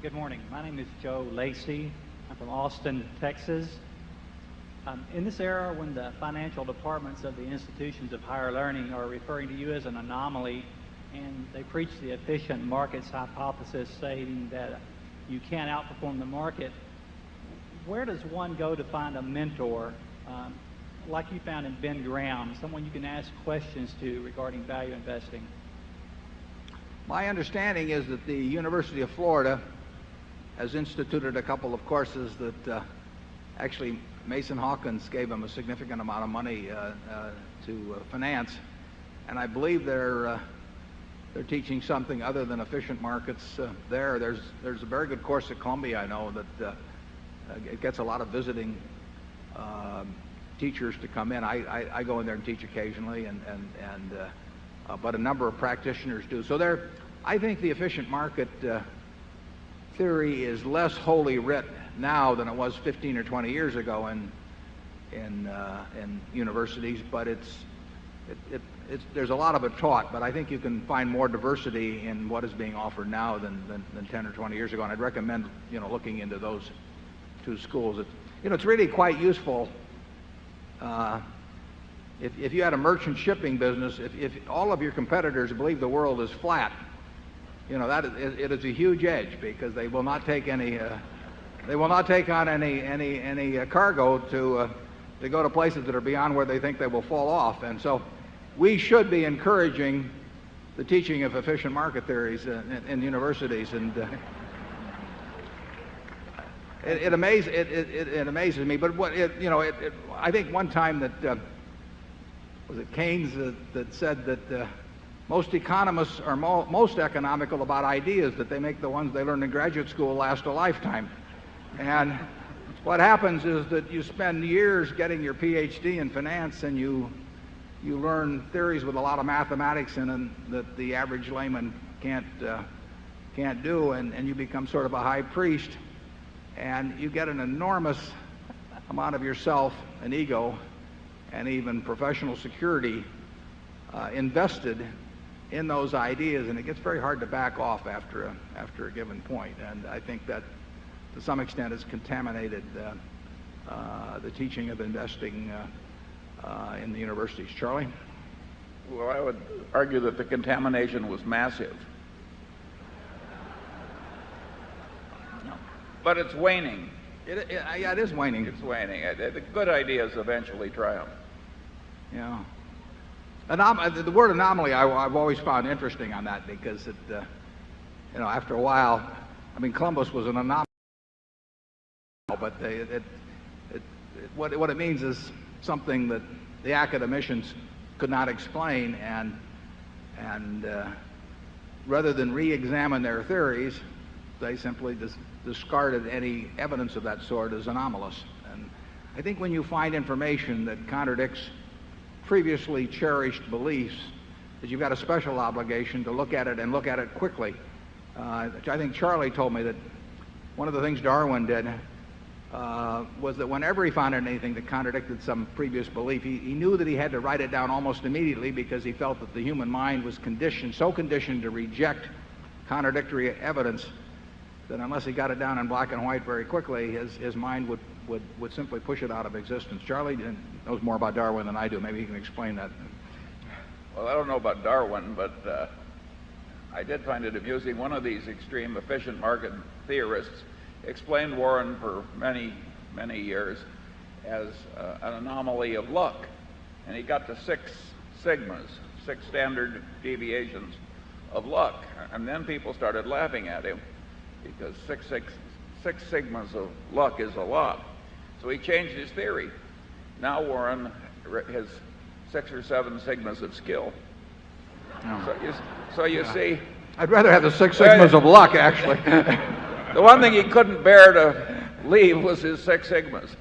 Good morning. My name is Joe Lacey. I'm from Austin, Texas. In this era when the financial departments of the institutions of higher learning are referring to you as an anomaly, and they preach the efficient markets hypothesis, saying that you can't outperform the market, where does one go to find a mentor like you found in Ben Graham, someone you can ask questions to regarding value investing? My understanding is that the University of Florida has instituted a couple of courses that actually Mason Hawkins gave them a significant amount of money to finance, and I believe they're teaching something other than efficient markets there. There's a very good course at Columbia, I know, that it gets a lot of visiting teachers to come in. I go in there and teach occasionally, but a number of practitioners do. So I think the efficient market theory is less wholly writ now than it was 15 or 20 years ago in universities, but there's a lot of it taught. But I think you can find more diversity in what is being offered now than 10 or 20 years ago, and I'd recommend looking into those two schools. It's really quite useful. If you had a merchant shipping business, if all of your competitors believe the world is flat, it is a huge edge, because they will not take any they will not take on any cargo to go to places that are beyond where they think they will fall off. And so we should be encouraging the teaching of efficient market theories in universities. And it amazes me. But I think one time that was it Keynes that said that most economists are most economical about ideas, that they make the ones they learn in graduate school last a lifetime. And what happens is that you spend years getting your PhD in finance, and you learn theories with a lot of mathematics in them that the average layman can't do, and you become sort of a high priest, and you get an enormous amount of yourself and ego and even professional security invested in those ideas, and it gets very hard to back off after a given point. And I think that to some extent has contaminated the teaching of investing in the universities. Charlie? Well, I would argue that the contamination was massive. But it's waning. Yeah, it is waning. It's waning. The good ideas eventually triumph. Yeah. The word anomaly I've always found interesting on that, because after a while, I mean, Columbus was an anomaly, but what it means is something that the academicians could not explain, and rather than re-examine their theories, they simply discarded any evidence of that sort as anomalous. And I think when you find information that contradicts previously cherished beliefs, that you've got a special obligation to look at it, and look at it quickly. I think Charlie told me that one of the things Darwin did was that whenever he found anything that contradicted some previous belief, he knew that he had to write it down almost immediately, because he felt that the human mind was so conditioned to reject contradictory evidence, that unless he got it down in black and white very quickly, his mind would simply push it out of existence. Charlie knows more about Darwin than I do. Maybe he can explain that. Well, I don't know about Darwin, but I did find it amusing. One of these extreme efficient market theorists explained Warren for many, many years as an anomaly of luck. And he got to 6 sigmas, 6 standard deviations of luck. And then people started laughing at him, because six sigmas of luck is a lot. So he changed his theory. Now Warren has 6 or 7 sigmas of skill. Oh. So you see, I'd rather have the 6 sigmas of luck, actually. The one thing he couldn't bear to leave was his 6 sigmas.